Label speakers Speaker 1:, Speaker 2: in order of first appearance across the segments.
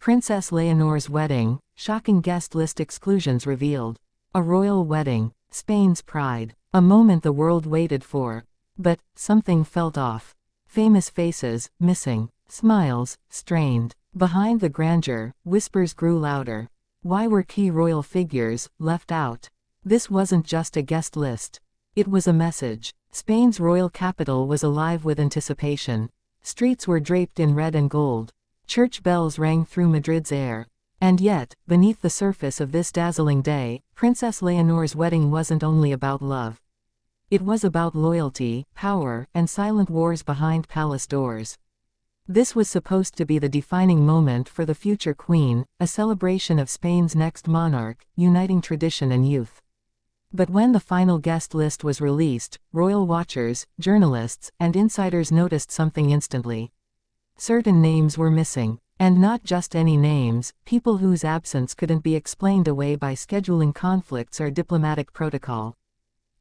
Speaker 1: Princess Leonor's wedding, shocking guest list exclusions revealed. A royal wedding, Spain's pride. A moment the world waited for. But, something felt off. Famous faces, missing. Smiles, strained. Behind the grandeur, whispers grew louder. Why were key royal figures left out? This wasn't just a guest list. It was a message. Spain's royal capital was alive with anticipation. Streets were draped in red and gold. Church bells rang through Madrid's air. And yet, beneath the surface of this dazzling day, Princess Leonor's wedding wasn't only about love. It was about loyalty, power, and silent wars behind palace doors. This was supposed to be the defining moment for the future queen, a celebration of Spain's next monarch, uniting tradition and youth. But when the final guest list was released, royal watchers, journalists, and insiders noticed something instantly. Certain names were missing. And not just any names, people whose absence couldn't be explained away by scheduling conflicts or diplomatic protocol.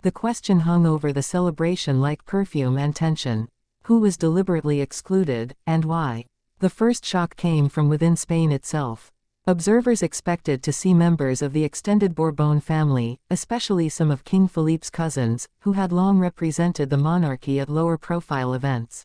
Speaker 1: The question hung over the celebration like perfume and tension. Who was deliberately excluded, and why? The first shock came from within Spain itself. Observers expected to see members of the extended Bourbon family, especially some of King Philippe's cousins, who had long represented the monarchy at lower-profile events.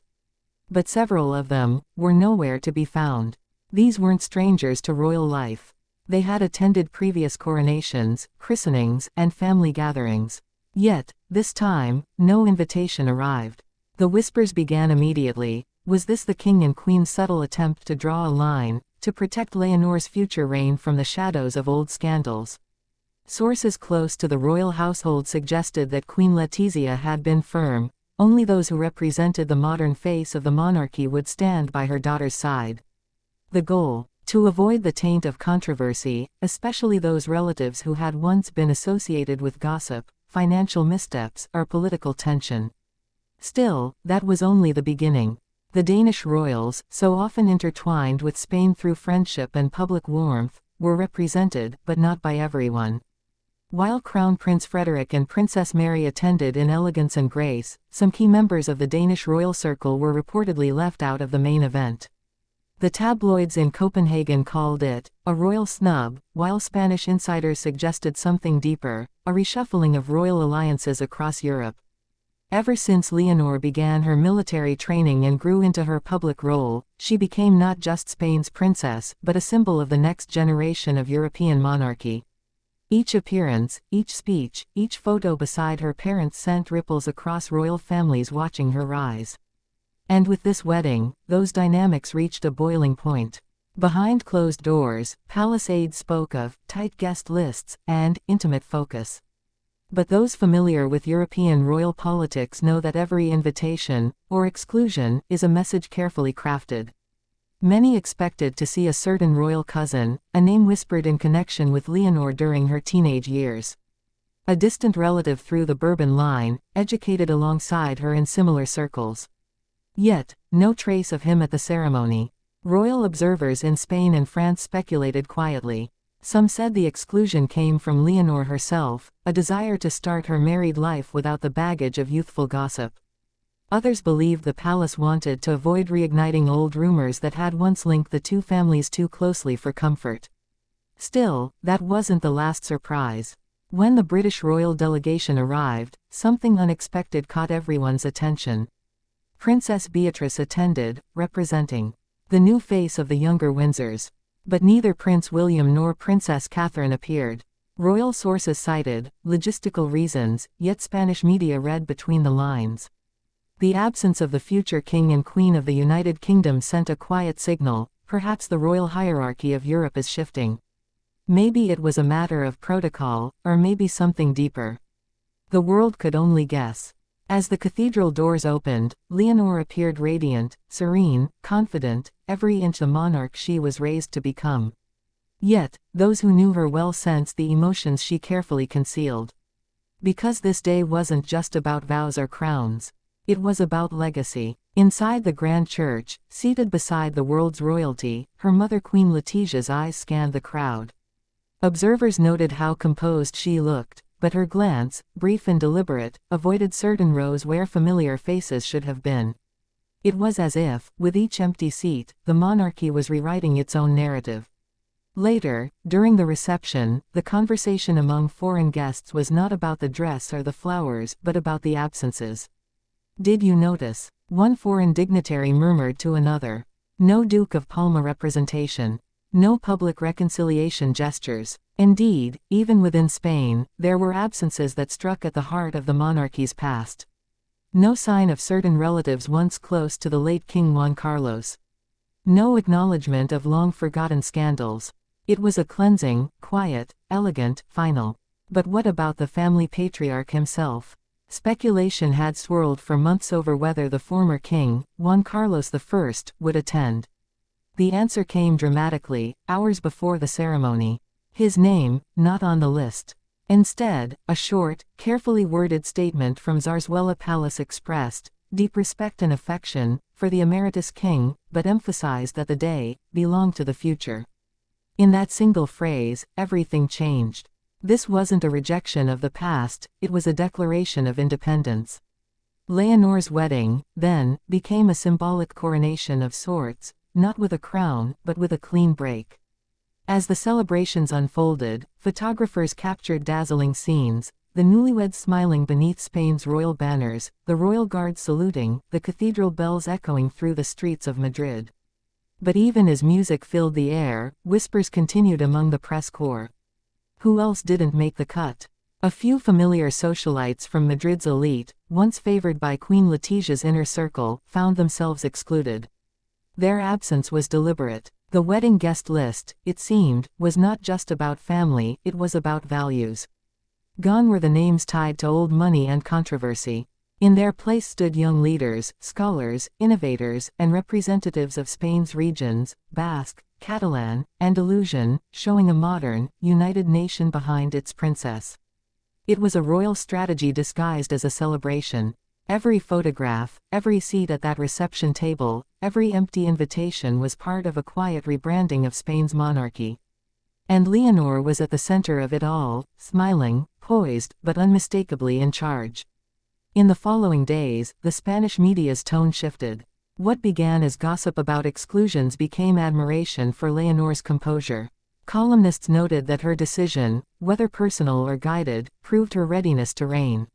Speaker 1: But several of them were nowhere to be found. These weren't strangers to royal life. They had attended previous coronations, christenings, and family gatherings. Yet, this time, no invitation arrived. The whispers began immediately. Was this the king and queen's subtle attempt to draw a line, to protect Leonor's future reign from the shadows of old scandals? Sources close to the royal household suggested that Queen Letizia had been firm. Only those who represented the modern face of the monarchy would stand by her daughter's side. The goal: to avoid the taint of controversy, especially those relatives who had once been associated with gossip, financial missteps, or political tension. Still, that was only the beginning. The Danish royals, so often intertwined with Spain through friendship and public warmth, were represented, but not by everyone. While Crown Prince Frederik and Princess Mary attended in elegance and grace, some key members of the Danish royal circle were reportedly left out of the main event. The tabloids in Copenhagen called it a royal snub, while Spanish insiders suggested something deeper, a reshuffling of royal alliances across Europe. Ever since Leonor began her military training and grew into her public role, she became not just Spain's princess, but a symbol of the next generation of European monarchy. Each appearance, each speech, each photo beside her parents sent ripples across royal families watching her rise. And with this wedding, those dynamics reached a boiling point. Behind closed doors, palace aides spoke of tight guest lists and intimate focus. But those familiar with European royal politics know that every invitation, or exclusion, is a message carefully crafted. Many expected to see a certain royal cousin, a name whispered in connection with Leonor during her teenage years. A distant relative through the Bourbon line, educated alongside her in similar circles. Yet, no trace of him at the ceremony. Royal observers in Spain and France speculated quietly. Some said the exclusion came from Leonor herself, a desire to start her married life without the baggage of youthful gossip. Others believed the palace wanted to avoid reigniting old rumors that had once linked the two families too closely for comfort. Still, that wasn't the last surprise. When the British royal delegation arrived, something unexpected caught everyone's attention. Princess Beatrice attended, representing the new face of the younger Windsors. But neither Prince William nor Princess Catherine appeared. Royal sources cited logistical reasons, yet Spanish media read between the lines. The absence of the future King and Queen of the United Kingdom sent a quiet signal: perhaps the royal hierarchy of Europe is shifting. Maybe it was a matter of protocol, or maybe something deeper. The world could only guess. As the cathedral doors opened, Leonor appeared radiant, serene, confident, every inch the monarch she was raised to become. Yet, those who knew her well sensed the emotions she carefully concealed. Because this day wasn't just about vows or crowns. It was about legacy. Inside the Grand Church, seated beside the world's royalty, her mother Queen Letizia's eyes scanned the crowd. Observers noted how composed she looked, but her glance, brief and deliberate, avoided certain rows where familiar faces should have been. It was as if, with each empty seat, the monarchy was rewriting its own narrative. Later, during the reception, the conversation among foreign guests was not about the dress or the flowers but about the absences. "Did you notice?" one foreign dignitary murmured to another. "No Duke of Palma representation. No public reconciliation gestures." Indeed, even within Spain, there were absences that struck at the heart of the monarchy's past. No sign of certain relatives once close to the late King Juan Carlos. No acknowledgement of long-forgotten scandals. It was a cleansing, quiet, elegant, final. But what about the family patriarch himself? Speculation had swirled for months over whether the former king, Juan Carlos I, would attend. The answer came dramatically, hours before the ceremony. His name, not on the list. Instead, a short, carefully worded statement from Zarzuela Palace expressed deep respect and affection for the emeritus king, but emphasized that the day belonged to the future. In that single phrase, everything changed. This wasn't a rejection of the past, it was a declaration of independence. Leonor's wedding, then, became a symbolic coronation of sorts, not with a crown, but with a clean break. As the celebrations unfolded, photographers captured dazzling scenes, the newlyweds smiling beneath Spain's royal banners, the royal guards saluting, the cathedral bells echoing through the streets of Madrid. But even as music filled the air, whispers continued among the press corps. Who else didn't make the cut? A few familiar socialites from Madrid's elite, once favored by Queen Letitia's inner circle, found themselves excluded. Their absence was deliberate. The wedding guest list, it seemed, was not just about family, it was about values. Gone were the names tied to old money and controversy. In their place stood young leaders, scholars, innovators, and representatives of Spain's regions, Basque, Catalan, Andalusian, showing a modern, united nation behind its princess. It was a royal strategy disguised as a celebration. Every photograph, every seat at that reception table, every empty invitation was part of a quiet rebranding of Spain's monarchy. And Leonor was at the center of it all, smiling, poised, but unmistakably in charge. In the following days, the Spanish media's tone shifted. What began as gossip about exclusions became admiration for Leonor's composure. Columnists noted that her decision, whether personal or guided, proved her readiness to reign.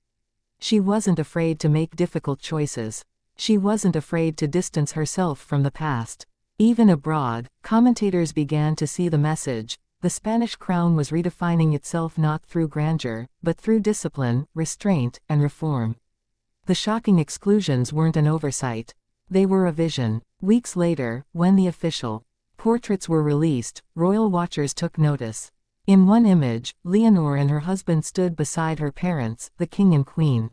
Speaker 1: She wasn't afraid to make difficult choices. She wasn't afraid to distance herself from the past. Even abroad, commentators began to see the message. The Spanish crown was redefining itself not through grandeur, but through discipline, restraint, and reform. The shocking exclusions weren't an oversight. They were a vision. Weeks later, when the official portraits were released, royal watchers took notice. In one image, Leonor and her husband stood beside her parents, the king and queen.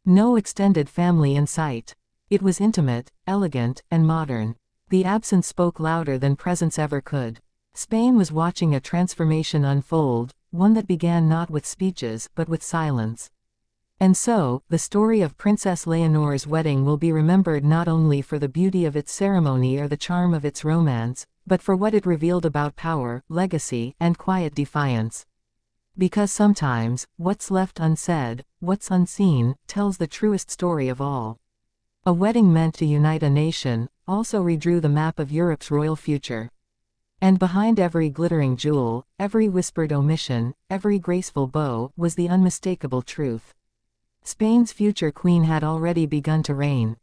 Speaker 1: No extended family in sight. It was intimate, elegant, and modern. The absence spoke louder than presence ever could. Spain was watching a transformation unfold, one that began not with speeches but with silence. And so, the story of Princess Leonor's wedding will be remembered not only for the beauty of its ceremony or the charm of its romance, but for what it revealed about power, legacy, and quiet defiance. Because sometimes, what's left unsaid, what's unseen, tells the truest story of all. A wedding meant to unite a nation, also redrew the map of Europe's royal future. And behind every glittering jewel, every whispered omission, every graceful bow, was the unmistakable truth. Spain's future queen had already begun to reign.